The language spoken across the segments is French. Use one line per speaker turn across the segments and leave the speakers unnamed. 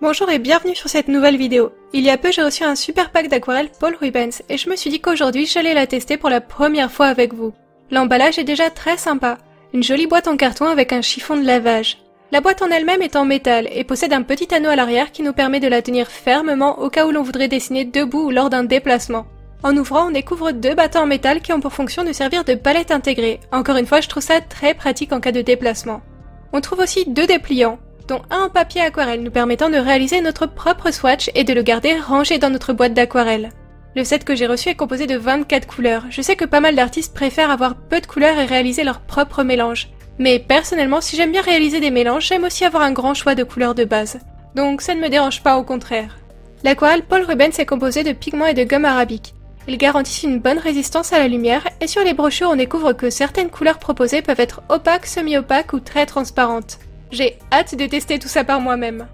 Bonjour et bienvenue sur cette nouvelle vidéo. Il y a peu j'ai reçu un super pack d'aquarelles Paul Rubens et je me suis dit qu'aujourd'hui j'allais la tester pour la première fois avec vous. L'emballage est déjà très sympa, une jolie boîte en carton avec un chiffon de lavage. La boîte en elle-même est en métal et possède un petit anneau à l'arrière qui nous permet de la tenir fermement au cas où l'on voudrait dessiner debout ou lors d'un déplacement. En ouvrant, on découvre deux battants en métal qui ont pour fonction de servir de palette intégrée. Encore une fois, je trouve ça très pratique en cas de déplacement. On trouve aussi deux dépliants, dont un en papier aquarelle nous permettant de réaliser notre propre swatch et de le garder rangé dans notre boîte d'aquarelle. Le set que j'ai reçu est composé de 24 couleurs. Je sais que pas mal d'artistes préfèrent avoir peu de couleurs et réaliser leur propre mélange. Mais personnellement, si j'aime bien réaliser des mélanges, j'aime aussi avoir un grand choix de couleurs de base. Donc ça ne me dérange pas, au contraire. L'aquarelle Paul Rubens est composée de pigments et de gomme arabique. Ils garantissent une bonne résistance à la lumière et sur les brochures on découvre que certaines couleurs proposées peuvent être opaques, semi-opaques ou très transparentes. J'ai hâte de tester tout ça par moi-même.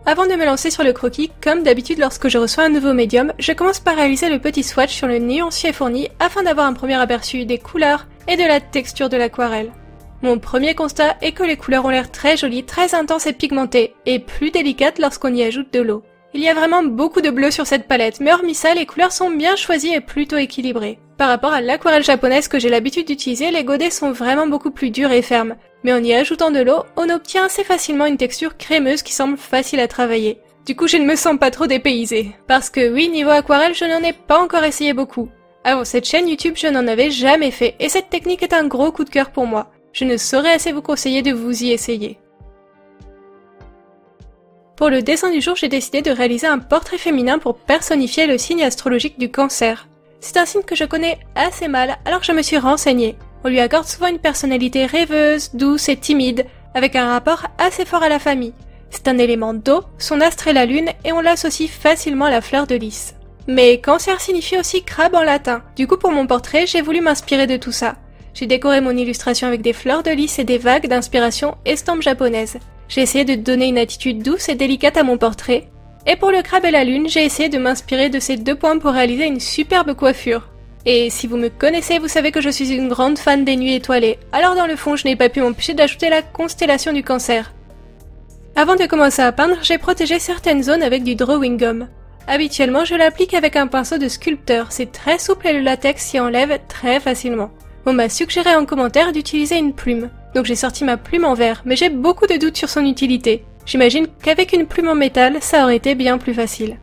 Avant de me lancer sur le croquis, comme d'habitude lorsque je reçois un nouveau médium, je commence par réaliser le petit swatch sur le nuancier fourni afin d'avoir un premier aperçu des couleurs et de la texture de l'aquarelle. Mon premier constat est que les couleurs ont l'air très jolies, très intenses et pigmentées, et plus délicates lorsqu'on y ajoute de l'eau. Il y a vraiment beaucoup de bleu sur cette palette, mais hormis ça, les couleurs sont bien choisies et plutôt équilibrées. Par rapport à l'aquarelle japonaise que j'ai l'habitude d'utiliser, les godets sont vraiment beaucoup plus durs et fermes, mais en y ajoutant de l'eau, on obtient assez facilement une texture crémeuse qui semble facile à travailler. Du coup, je ne me sens pas trop dépaysée. Parce que oui, niveau aquarelle, je n'en ai pas encore essayé beaucoup. Avant cette chaîne YouTube, je n'en avais jamais fait, et cette technique est un gros coup de cœur pour moi. Je ne saurais assez vous conseiller de vous y essayer. Pour le dessin du jour, j'ai décidé de réaliser un portrait féminin pour personnifier le signe astrologique du Cancer. C'est un signe que je connais assez mal, alors je me suis renseignée. On lui accorde souvent une personnalité rêveuse, douce et timide, avec un rapport assez fort à la famille. C'est un élément d'eau, son astre est la lune, et on l'associe facilement à la fleur de lys. Mais Cancer signifie aussi crabe en latin. Du coup, pour mon portrait, j'ai voulu m'inspirer de tout ça. J'ai décoré mon illustration avec des fleurs de lys et des vagues d'inspiration estampes japonaises. J'ai essayé de donner une attitude douce et délicate à mon portrait. Et pour le crabe et la lune, j'ai essayé de m'inspirer de ces deux points pour réaliser une superbe coiffure. Et si vous me connaissez, vous savez que je suis une grande fan des nuits étoilées. Alors dans le fond, je n'ai pas pu m'empêcher d'ajouter la constellation du Cancer. Avant de commencer à peindre, j'ai protégé certaines zones avec du drawing gum. Habituellement, je l'applique avec un pinceau de sculpteur. C'est très souple et le latex s'y enlève très facilement. On m'a suggéré en commentaire d'utiliser une plume, donc j'ai sorti ma plume en verre, mais j'ai beaucoup de doutes sur son utilité. J'imagine qu'avec une plume en métal, ça aurait été bien plus facile.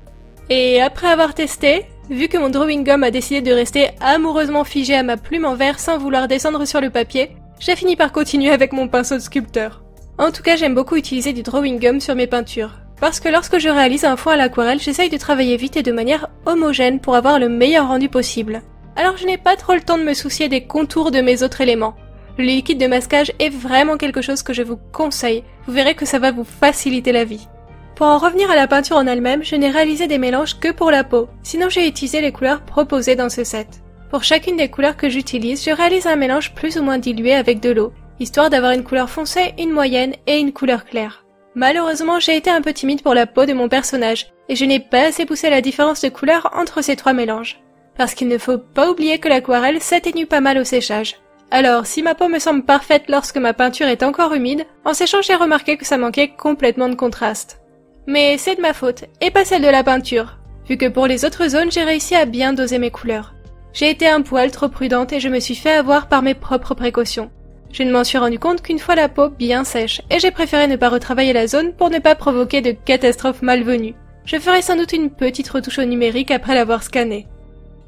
Et après avoir testé, vu que mon drawing gum a décidé de rester amoureusement figé à ma plume en verre sans vouloir descendre sur le papier, j'ai fini par continuer avec mon pinceau de sculpteur. En tout cas, j'aime beaucoup utiliser du drawing gum sur mes peintures, parce que lorsque je réalise un fond à l'aquarelle, j'essaye de travailler vite et de manière homogène pour avoir le meilleur rendu possible. Alors je n'ai pas trop le temps de me soucier des contours de mes autres éléments. Le liquide de masquage est vraiment quelque chose que je vous conseille, vous verrez que ça va vous faciliter la vie. Pour en revenir à la peinture en elle-même, je n'ai réalisé des mélanges que pour la peau, sinon j'ai utilisé les couleurs proposées dans ce set. Pour chacune des couleurs que j'utilise, je réalise un mélange plus ou moins dilué avec de l'eau, histoire d'avoir une couleur foncée, une moyenne et une couleur claire. Malheureusement, j'ai été un peu timide pour la peau de mon personnage, et je n'ai pas assez poussé la différence de couleur entre ces trois mélanges. Parce qu'il ne faut pas oublier que l'aquarelle s'atténue pas mal au séchage. Alors, si ma peau me semble parfaite lorsque ma peinture est encore humide, en séchant j'ai remarqué que ça manquait complètement de contraste. Mais c'est de ma faute, et pas celle de la peinture, vu que pour les autres zones j'ai réussi à bien doser mes couleurs. J'ai été un poil trop prudente et je me suis fait avoir par mes propres précautions. Je ne m'en suis rendu compte qu'une fois la peau bien sèche, et j'ai préféré ne pas retravailler la zone pour ne pas provoquer de catastrophes malvenues. Je ferai sans doute une petite retouche au numérique après l'avoir scannée.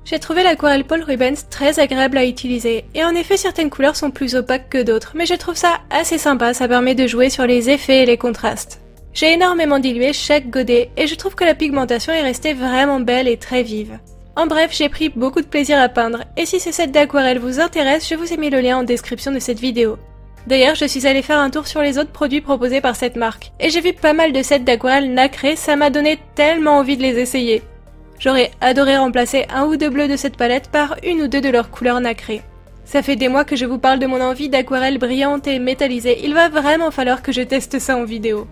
J'ai trouvé l'aquarelle Paul Rubens très agréable à utiliser, et en effet certaines couleurs sont plus opaques que d'autres, mais je trouve ça assez sympa, ça permet de jouer sur les effets et les contrastes. J'ai énormément dilué chaque godet, et je trouve que la pigmentation est restée vraiment belle et très vive. En bref, j'ai pris beaucoup de plaisir à peindre, et si ce set d'aquarelle vous intéresse, je vous ai mis le lien en description de cette vidéo. D'ailleurs, je suis allée faire un tour sur les autres produits proposés par cette marque, et j'ai vu pas mal de sets d'aquarelle nacrés, ça m'a donné tellement envie de les essayer. J'aurais adoré remplacer un ou deux bleus de cette palette par une ou deux de leurs couleurs nacrées. Ça fait des mois que je vous parle de mon envie d'aquarelle brillante et métallisée, il va vraiment falloir que je teste ça en vidéo.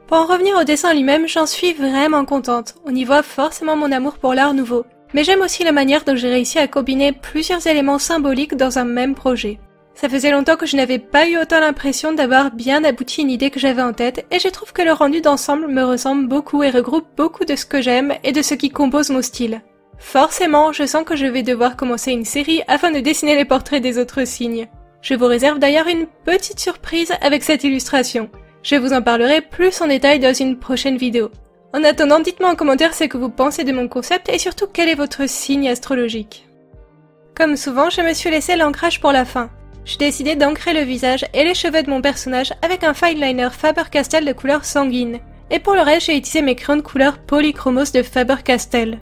Pour en revenir au dessin lui-même, j'en suis vraiment contente. On y voit forcément mon amour pour l'art nouveau. Mais j'aime aussi la manière dont j'ai réussi à combiner plusieurs éléments symboliques dans un même projet. Ça faisait longtemps que je n'avais pas eu autant l'impression d'avoir bien abouti une idée que j'avais en tête, et je trouve que le rendu d'ensemble me ressemble beaucoup et regroupe beaucoup de ce que j'aime et de ce qui compose mon style. Forcément, je sens que je vais devoir commencer une série afin de dessiner les portraits des autres signes. Je vous réserve d'ailleurs une petite surprise avec cette illustration. Je vous en parlerai plus en détail dans une prochaine vidéo. En attendant, dites-moi en commentaire ce que vous pensez de mon concept et surtout quel est votre signe astrologique. Comme souvent, je me suis laissé l'ancrage pour la fin. J'ai décidé d'ancrer le visage et les cheveux de mon personnage avec un fine liner Faber-Castell de couleur sanguine. Et pour le reste, j'ai utilisé mes crayons de couleur Polychromos de Faber-Castell.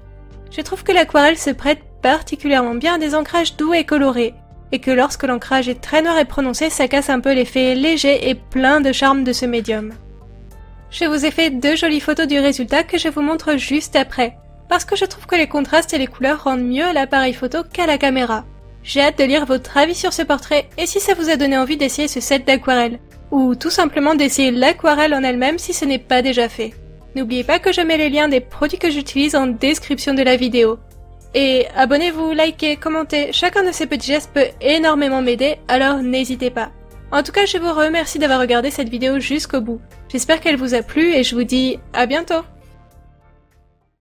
Je trouve que l'aquarelle se prête particulièrement bien à des ancrages doux et colorés, et que lorsque l'ancrage est très noir et prononcé, ça casse un peu l'effet léger et plein de charme de ce médium. Je vous ai fait 2 jolies photos du résultat que je vous montre juste après, parce que je trouve que les contrastes et les couleurs rendent mieux à l'appareil photo qu'à la caméra. J'ai hâte de lire votre avis sur ce portrait et si ça vous a donné envie d'essayer ce set d'aquarelle, ou tout simplement d'essayer l'aquarelle en elle-même si ce n'est pas déjà fait. N'oubliez pas que je mets les liens des produits que j'utilise en description de la vidéo. Et abonnez-vous, likez, commentez, chacun de ces petits gestes peut énormément m'aider, alors n'hésitez pas. En tout cas, je vous remercie d'avoir regardé cette vidéo jusqu'au bout. J'espère qu'elle vous a plu et je vous dis à bientôt!